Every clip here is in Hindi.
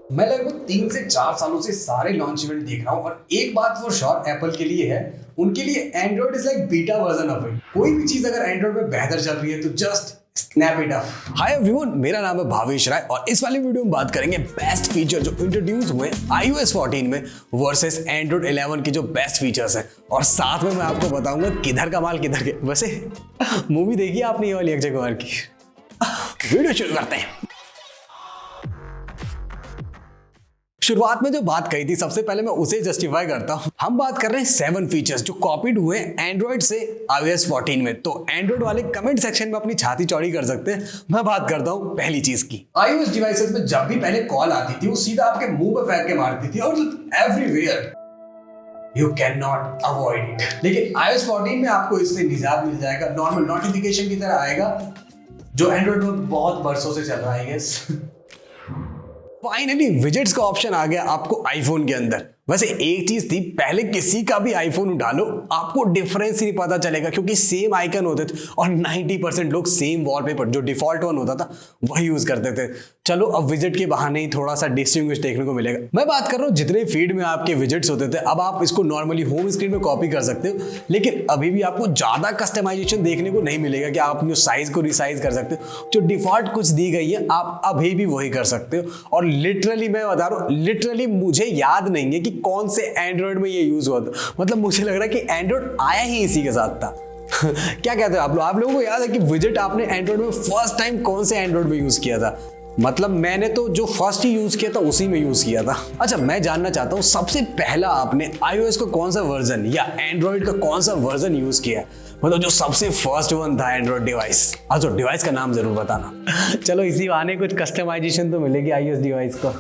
मैं लगभग 3 से 4 सालों से सारे लॉन्च इवेंट देख रहा हूँ और एक बात फॉर श्योर एप्पल के लिए है, उनके लिए Android is like beta version of it. कोई भी चीज अगर एंड्रॉइड में बेहतर चल रही है तो just snap it up. Hi everyone, मेरा नाम है भावेश राय और इस वाले वीडियो में बात करेंगे बेस्ट फीचर जो इंट्रोड्यूस हुए iOS 14 में वर्सेस एंड्रॉइड 11 की जो बेस्ट फीचर्स हैं। और साथ में मैं आपको बताऊंगा किधर का माल किधर के। वैसे मूवी देखी आपने ये वाली अक्षय कुमार की? वीडियो शुरू करते हैं। शुरुआत में जो बात कही थी सबसे पहले मैं उसे जस्टिफाई करता हूं। हम बात कर रहे हैं 7 फीचर्स जो कॉपीड हुए एंड्रॉइड से iOS 14 में। तो एंड्रॉइड वाले कमेंट सेक्शन में अपनी छाती चौड़ी कर सकते हैं। मैं बात करता हूं पहली चीज की। iOS डिवाइसेस में जब भी पहले कॉल आती थी वो सीधा आपके मुंह पे फेंक के मारती थी और everywhere you can not avoid it. लेकिन iOS 14 में आपको इससे निजात मिल जाएगा, नॉर्मल नोटिफिकेशन की तरह आएगा, जो एंड्रॉइड में बहुत बरसों से चल रहा है गेस। फाइनली विजेट्स का ऑप्शन आ गया आपको आईफोन के अंदर। वैसे एक चीज थी, पहले किसी का भी आईफोन उठा लो आपको डिफरेंस ही नहीं पता चलेगा क्योंकि सेम आइकन होते थे और 90% लोग सेम वॉलपेपर जो डिफॉल्ट वन होता था वही यूज करते थे। चलो अब विजिट के बहाने ही थोड़ा सा डिस्टिंग्विश देखने को मिलेगा। मैं बात कर रहा हूँ जितने फीड में आपके विजिट्स होते थे अब आप इसको नॉर्मली होम स्क्रीन में कॉपी कर सकते हो, लेकिन अभी भी आपको ज्यादा कस्टमाइजेशन देखने को नहीं मिलेगा कि आप साइज को रिसाइज कर सकते हो। जो डिफॉल्ट कुछ दी गई है आप अभी भी वही कर सकते हो। और लिटरली मैं बता रहा हूँ, लिटरली मुझे याद नहीं है कि कौन से एंड्रॉइड में ये यूज हुआ था। मतलब मुझे लग रहा है कि एंड्रॉइड आया ही इसी के साथ था। क्या कहते हो आप लोगों को याद है कि विजेट आपने एंड्रॉइड में फर्स्ट टाइम कौन से एंड्रॉइड में यूज किया था? मतलब मैंने तो जो फर्स्ट ही यूज किया था उसी में यूज किया था। अच्छा, मैं जानना चाहता हूँ सबसे पहला आपने iOS का कौन सा वर्जन या एंड्रॉइड का कौन सा वर्जन यूज किया है? मतलब जो सबसे फर्स्ट वन था एंड्रॉइड डिवाइस। अच्छा, डिवाइस का नाम जरूर बताना। चलो इसी बहाने कुछ कस्टमाइजेशन तो मिलेगी iOS डिवाइस को।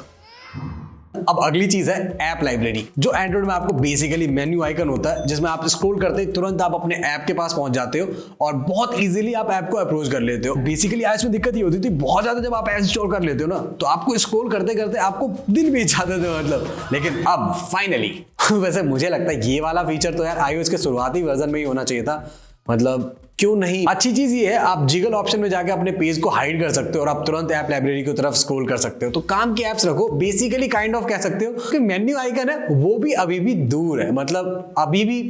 अब अगली चीज है ऐप लाइब्रेरी, जो एंड्रॉइड में आपको बेसिकली मेन्यू आइकन होता है जिसमें आप स्क्रॉल करते ही तुरंत आप अपने ऐप के पास पहुंच जाते हो और बहुत इजीली आप ऐप को अप्रोच कर लेते हो। बेसिकली आज में दिक्कत ये होती थी बहुत ज्यादा, जब आप ऐप इंस्टॉल कर लेते हो ना तो आपको स्क्रॉल करते करते आपको दिन बीत जाते थे मतलब। लेकिन अब फाइनली वैसे मुझे लगता है ये वाला फीचर तो यार iOS के शुरुआती वर्जन में ही होना चाहिए था। मतलब क्यों नहीं? अच्छी चीज ये है आप जिगल ऑप्शन में जाके अपने पेज को हाइड कर सकते हो और आप तुरंत ऐप लाइब्रेरी की तरफ स्क्रॉल कर सकते हो। तो काम की एप्स रखो, बेसिकली काइंड ऑफ कह सकते हो कि मेन्यू आइकन है वो भी अभी भी दूर है। मतलब अभी भी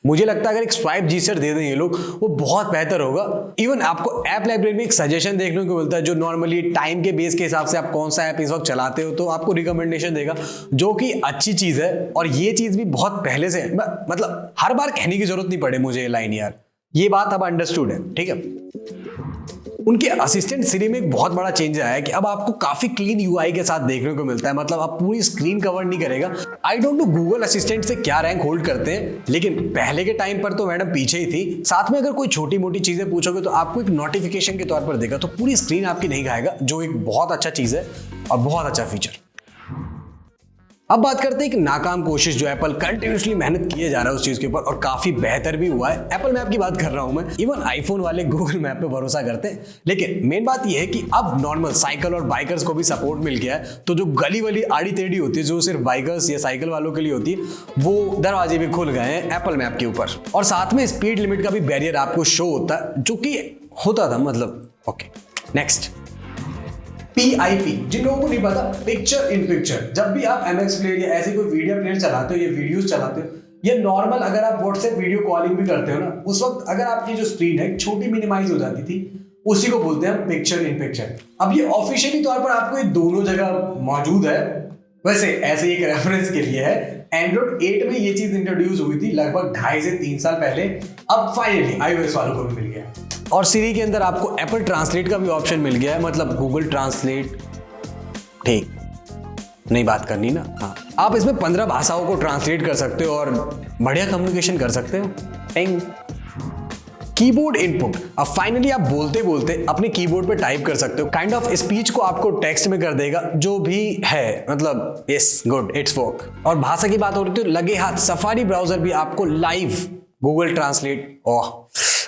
मुझे लगता है अगर एक स्वाइप जीसर दे दें ये लोग वो बहुत बेहतर होगा। इवन आपको ऐप लाइब्रेरी में एक सजेशन देखने को मिलता है जो नॉर्मली टाइम के बेस के हिसाब से आप कौन सा ऐप इस वक्त चलाते हो तो आपको रिकमेंडेशन देगा, जो कि अच्छी चीज है। और ये चीज भी बहुत पहले से मतलब हर बार कहने की जरूरत नहीं पड़े मुझे ये लाइन यार, ये बात अब अंडरस्टूड है, ठीक है। उनके असिस्टेंट सिरी में एक बहुत बड़ा चेंज आया है कि अब आपको काफी क्लीन यूआई के साथ देखने को मिलता है। मतलब अब पूरी स्क्रीन कवर नहीं करेगा। I don't know Google assistant से क्या रैंक होल्ड करते हैं, लेकिन पहले के टाइम पर तो मैडम पीछे ही थी। साथ में अगर कोई छोटी मोटी चीजें पूछोगे तो आपको एक नोटिफिकेशन के तौर पर देगा, तो पूरी स्क्रीन आपकी नहीं खाएगा, जो एक बहुत अच्छा चीज है और बहुत अच्छा फीचर। अब बात करते हैं एक नाकाम कोशिश जो एप्पल कंटिन्यूअसली मेहनत किए जा रहा है उस चीज के ऊपर और काफी बेहतर भी हुआ है। एप्पल मैप की बात कर रहा हूं मैं। इवन आईफोन वाले गूगल मैप पे भरोसा करते हैं, लेकिन मेन बात यह है कि अब नॉर्मल साइकिल और बाइकर्स को भी सपोर्ट मिल गया है। तो जो गली वाली आड़ी टेढ़ी होती है जो सिर्फ बाइकर्स या साइकिल वालों के लिए होती है, वो दरवाजे भी खुल गए हैं एप्पल मैप के ऊपर। और साथ में स्पीड लिमिट का भी बैरियर आपको शो होता है, जो कि होता था मतलब। ओके, नेक्स्ट PIP, जिन लोगों को नहीं पता, पिक्चर इन पिक्चर। जब भी आप MX प्लेयर या ऐसे कोई वीडियो प्लेयर चलाते हो या वीडियोस चलाते हो या नॉर्मल अगर आप व्हाट्सएप वीडियो कॉलिंग भी करते हो ना, उस वक्त अगर आपकी जो स्क्रीन है छोटी मिनिमाइज हो जाती थी, उसी को बोलते हैं पिक्चर इन पिक्चर। अब ये ऑफिशियली तौर पर आपको ये दोनों जगह मौजूद है। वैसे ऐसे एक रेफरेंस के लिए है, एंड्रॉइड 8 में ये चीज इंट्रोड्यूस हुई थी लगभग 2.5 से 3 साल पहले। अब फाइनली iOS वालों को भी मिल गया। और सीरी के अंदर आपको एप्पल ट्रांसलेट का भी ऑप्शन मिल गया है। मतलब गूगल ट्रांसलेट, ठीक नहीं बात करनी ना, हाँ आप इसमें 15 भाषाओं को ट्रांसलेट कर सकते हो और बढ़िया कम्युनिकेशन कर सकते हो। टिंग कीबोर्ड इनपुट, अब फाइनली आप बोलते बोलते अपने कीबोर्ड पे टाइप कर सकते हो। काइंड ऑफ स्पीच को आपको टेक्स्ट में कर देगा जो भी है। मतलब यस गुड इट्स वर्क। और भाषा की बात हो रही तो लगे हाथ सफारी ब्राउजर भी आपको लाइव गूगल ट्रांसलेट, ओह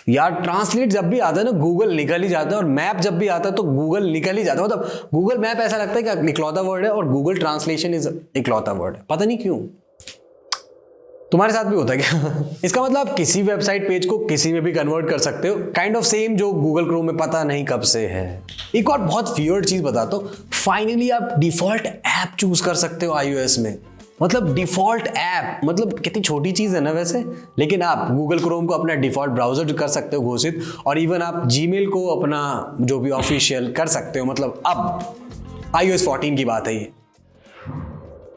यार ट्रांसलेट जब भी आता है ना गूगल निकल ही जाता है, और मैप जब भी आता है तो गूगल निकल ही जाता है। मतलब गूगल मैप ऐसा लगता है कि इकलौता वर्ड है और गूगल ट्रांसलेशन इज इकलौता वर्ड है, पता नहीं क्यों। तुम्हारे साथ भी होता है क्या? इसका मतलब आप किसी वेबसाइट पेज को किसी में भी कन्वर्ट कर सकते हो, काइंड ऑफ सेम जो गूगल क्रोम में पता नहीं कब से है। एक और बहुत वियर्ड चीज बताता हूं, फाइनली आप डिफॉल्ट ऐप चूज कर सकते हो iOS में। मतलब डिफॉल्ट ऐप, मतलब कितनी छोटी चीज है ना वैसे, लेकिन आप गूगल क्रोम को अपना डिफॉल्ट ब्राउजर कर सकते हो घोषित, और इवन आप जीमेल को अपना जो भी ऑफिशियल कर सकते हो। मतलब अब iOS 14 की बात है ये।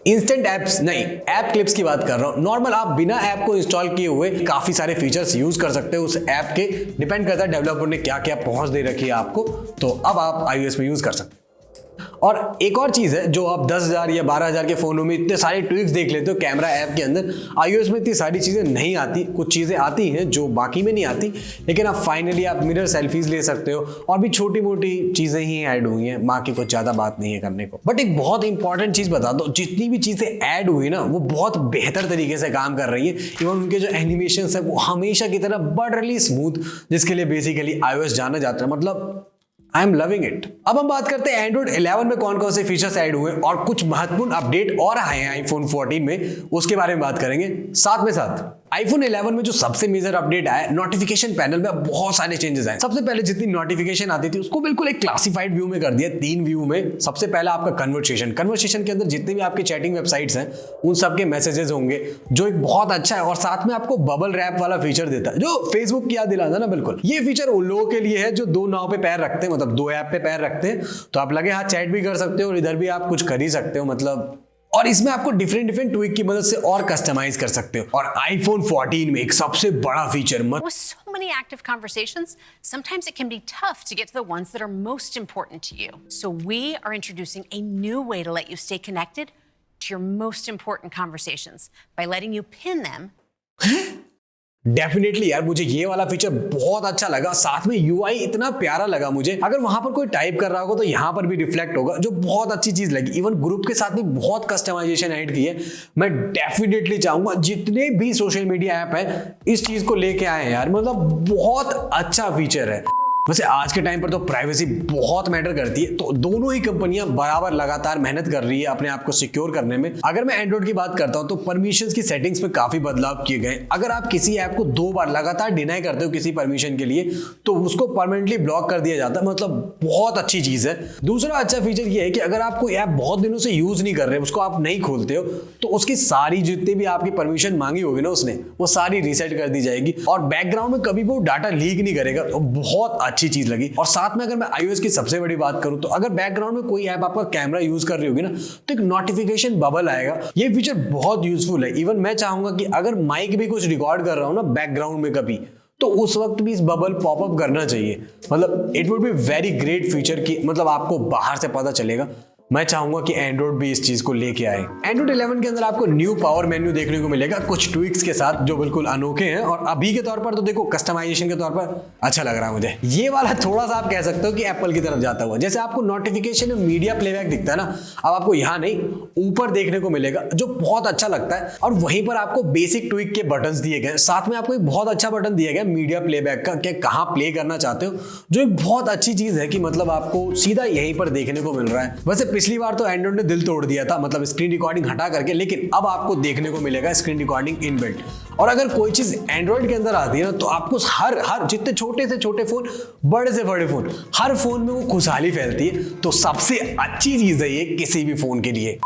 इंस्टेंट एप्स नहीं, ऐप क्लिप्स की बात कर रहा हूं। नॉर्मल आप बिना ऐप को इंस्टॉल किए हुए काफी सारे फीचर्स यूज कर सकते हो उस ऐप के, डिपेंड करता है डेवलपर ने क्या क्या पहुंच दे रखी है आपको, तो अब आप iOS में यूज कर सकते हो। और एक और चीज है, जो आप 10,000 या 12,000 के फोनों में इतने सारे ट्विक्स देख लेते हो कैमरा ऐप के अंदर, iOS में इतनी सारी चीजें नहीं आती। कुछ चीजें आती हैं जो बाकी में नहीं आती, लेकिन आप फाइनली आप मिरर सेल्फीज ले सकते हो, और भी छोटी मोटी चीजें ही ऐड हुई हैं, बाकी कुछ ज्यादा बात नहीं है करने को। बट एक बहुत इंपॉर्टेंट चीज बता दो, जितनी भी चीजें ऐड हुई ना वो बहुत बेहतर तरीके से काम कर रही है। इवन उनके जो एनिमेशन है वो हमेशा की तरह बड़ी स्मूथ, जिसके लिए बेसिकली iOS जाना जाता है। मतलब आई एम लविंग इट। अब हम बात करते हैं एंड्रॉइड 11 में कौन कौन से फीचर्स ऐड हुए और कुछ महत्वपूर्ण अपडेट और आए हैं आईफोन 14 में, उसके बारे में बात करेंगे। साथ में साथ आईफोन 11 में जो सबसे मेजर अपडेट आया, नोटिफिकेशन पैनल में बहुत सारे चेंजेस आए। सबसे पहले जितनी नोटिफिकेशन आती थी उसको बिल्कुल एक क्लासिफाइड व्यू में कर दिया, 3 व्यू में। सबसे पहला आपका कन्वर्सेशन के अंदर जितने भी आपके चैटिंग वेबसाइट्स हैं उन सबके मैसेजेस होंगे, जो एक बहुत अच्छा है। और साथ में आपको बबल रैप वाला फीचर देता है, जो फेसबुक की याद दिलाता है ना। बिल्कुल ये फीचर उन लोगों के लिए है जो 2 नाव पे पैर रखते हैं, मतलब 2 ऐप पे पैर रखते हैं, तो आप लगे हाथ चैट भी कर सकते हो और इधर भी आप कुछ कर ही सकते हो। मतलब और इसमें आपको डिफरेंट ट्विक की मदद से और कस्टमाइज कर सकते हो। और आईफोन 14 में एक सबसे बड़ा feature With so many active conversations, sometimes it can be tough to get to the ones that are most important to you. So we are introducing a new way to let you stay connected to your most important conversations by letting you pin them. Definitely यार, मुझे ये वाला फीचर बहुत अच्छा लगा। साथ में यूआई इतना प्यारा लगा मुझे। अगर वहां पर कोई टाइप कर रहा होगा तो यहाँ पर भी रिफ्लेक्ट होगा, जो बहुत अच्छी चीज लगी। इवन ग्रुप के साथ भी बहुत कस्टमाइजेशन ऐड की है। मैं डेफिनेटली चाहूंगा जितने भी सोशल मीडिया ऐप है इस चीज को लेके आए हैं यार। मतलब बहुत अच्छा फीचर है। वैसे आज के टाइम पर तो प्राइवेसी बहुत मैटर करती है, तो दोनों ही कंपनियां बराबर लगातार मेहनत कर रही है अपने आप को सिक्योर करने में। अगर मैं एंड्रॉइड की बात करता हूं तो परमिशंस की सेटिंग्स में काफी बदलाव किए गए। अगर आप किसी ऐप को 2 बार लगातार डिनाई करते हो किसी परमिशन के लिए, तो उसको परमानेंटली ब्लॉक कर दिया जाता है। मतलब बहुत अच्छी चीज है। दूसरा अच्छा फीचर ये है कि अगर आप कोई ऐप बहुत दिनों से यूज नहीं कर रहे, उसको आप नहीं खोलते हो, तो उसकी सारी जितनी भी आपकी परमिशन मांगी होगी ना उसने, वो सारी रीसेट कर दी जाएगी और बैकग्राउंड में कभी वो डाटा लीक नहीं करेगा। तो बहुत अच्छी चीज लगी। और साथ में अगर मैं iOS की सबसे बड़ी बात करूं तो अगर बैकग्राउंड में कोई ऐप आपका कैमरा यूज कर रही होगी ना, तो एक नोटिफिकेशन बबल आएगा। ये फीचर बहुत यूजफुल है। इवन मैं चाहूंगा कि अगर माइक भी कुछ रिकॉर्ड कर रहा हूं ना बैकग्राउंड में कभी, तो उस वक्त भी इस बबल पॉपअप करना चाहिए। मतलब it would be very great feature कि मतलब आपको बाहर से पता चलेगा। मैं चाहूंगा कि एंड्रॉइड भी इस चीज को लेके आए। एंड्रॉइड 11 के अंदर आपको न्यू पावर मेन्यू देखने को मिलेगा, कुछ ट्विक्स के साथ जो बिल्कुल अनोखे हैं। और अभी के तौर पर तो देखो, कस्टमाइजेशन के तौर पर अच्छा लग रहा है मुझे। ये वाला थोड़ा सा आप कह सकते हो कि एप्पल की तरफ जाता हुआ। जैसे आपको नोटिफिकेशन में मीडिया प्लेबैक दिखता है ना, अब आपको यहाँ नहीं ऊपर देखने को मिलेगा, जो बहुत अच्छा लगता है। और वहीं पर आपको बेसिक ट्विक के बटन दिए गए। साथ में आपको एक बहुत अच्छा बटन दिया गया मीडिया प्लेबैक का, कि कहाँ प्ले करना चाहते हो, जो एक बहुत अच्छी चीज है कि मतलब आपको सीधा यहीं पर देखने को मिल रहा है। वैसे पिछली बार तो एंड्रॉइड ने दिल तोड़ दिया था, मतलब स्क्रीन रिकॉर्डिंग हटा करके, लेकिन अब आपको देखने को मिलेगा स्क्रीन रिकॉर्डिंग इनबिल्ट। और अगर कोई चीज एंड्रॉइड के अंदर आती है ना, तो आपको हर जितने छोटे से छोटे फोन, बड़े से बड़े फोन, हर फोन में वो खुशहाली फैलती है। तो सबसे अच्छी चीज है ये किसी भी फोन के लिए।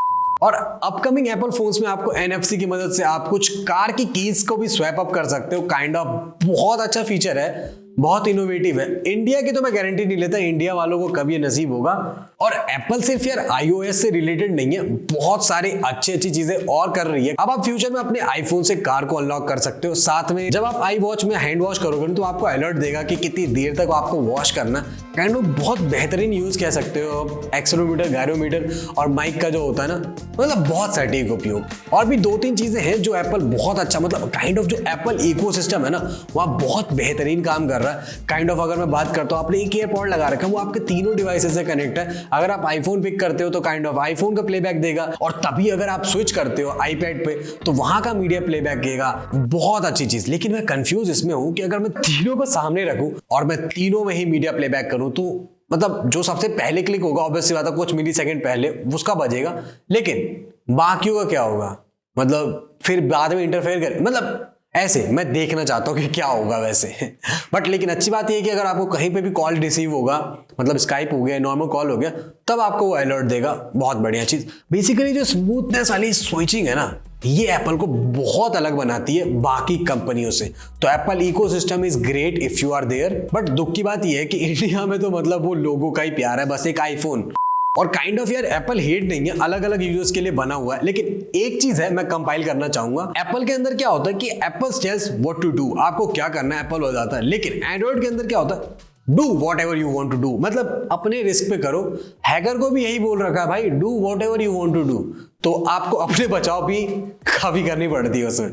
और अपकमिंग एप्पल फोन्स में आपको NFC की मदद से आप कुछ कार की कीज को भी स्वैप अप कर सकते हो। काइंड ऑफ बहुत अच्छा फीचर है, बहुत इनोवेटिव है। इंडिया की तो मैं गारंटी नहीं लेता इंडिया वालों को कभी नसीब होगा। और एप्पल सिर्फ यार iOS से रिलेटेड नहीं है, बहुत सारे अच्छी चीजें और कर रही है। अब आप फ्यूचर में अपने आईफोन से कार को अनलॉक कर सकते हो। साथ में जब आप आई वॉच में हैंड वॉश करोगे तो आपको अलर्ट देगा कि कितनी देर तक आपको वॉश करना। काइंड ऑफ बहुत बेहतरीन यूज कह सकते हो। एक्सेलेरोमीटर, गायरोमीटर और माइक का जो होता है ना, मतलब बहुत सटीक उपयोग। और भी 2-3 चीजें हैं जो एप्पल बहुत अच्छा, मतलब काइंड ऑफ जो एप्पल इकोसिस्टम है ना, वहाँ बहुत बेहतरीन काम कर रहा है। काइंड ऑफ अगर मैं बात करता हूँ, आपने एक ईयरपॉड लगा रखा है, वो आपके तीनों डिवाइसेस से कनेक्ट है। अगर आप आईफोन पिक करते हो तो काइंड ऑफ आईफोन का प्लेबैक देगा, और तभी अगर आप स्विच करते हो आईपैड पे तो वहां का मीडिया प्लेबैक देगा। बहुत अच्छी चीज। लेकिन मैं कंफ्यूज इसमें हूं कि अगर मैं तीनों को सामने रखूं और मैं तीनों में ही मीडिया प्लेबैक करूं, तो मतलब जो सबसे पहले क्लिक होगा ऑब्वियसली बात है कुछ मिली सेकंड पहले उसका बजेगा, लेकिन बाकियों का क्या होगा? मतलब फिर बाद में इंटरफेयर कर, मतलब ऐसे मैं देखना चाहता हूं कि क्या होगा वैसे। बट लेकिन अच्छी बात यह है कि अगर आपको कहीं पे भी कॉल रिसीव होगा, मतलब स्काइप हो गया, नॉर्मल कॉल हो गया, तब आपको वो अलर्ट देगा। बहुत बढ़िया चीज। बेसिकली जो स्मूथनेस वाली स्विचिंग है ना, ये एप्पल को बहुत अलग बनाती है बाकी कंपनियों से। तो Apple ecosystem is great if you are there. But दुख की बात यह है कि इंडिया में तो मतलब वो लोगों का ही प्यार है, बस एक आईफोन। और काइंड ऑफ यार एप्पल हेट नहीं है, अलग अलग यूजर्स के लिए बना हुआ है। लेकिन एक चीज है मैं कंपाइल करना चाहूंगा, एप्पल के अंदर क्या होता है कि Apple tells what to do, आपको क्या करना है एप्पल हो जाता है। लेकिन एंड्रॉइड के अंदर क्या होता है, do whatever you want to do, मतलब अपने रिस्क पे करो। हैकर को भी यही बोल रखा है भाई, do whatever you want to do. तो आपको अपने बचाव भी काफी करनी पड़ती है उसमें।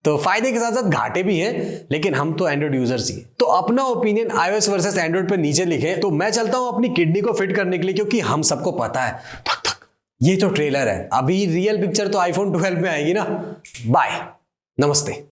तो फायदे के साथ साथ घाटे भी हैं, लेकिन हम तो एंड्रॉइड यूजर्स ही हैं। तो अपना ओपिनियन iOS वर्सेस एंड्रॉइड पे नीचे लिखें। तो मैं चलता हूं अपनी किडनी को फिट करने के लिए, क्योंकि हम सबको पता है थक थक ये तो ट्रेलर है, अभी रियल पिक्चर तो आईफोन 12 में आएगी ना। बाय, नमस्ते।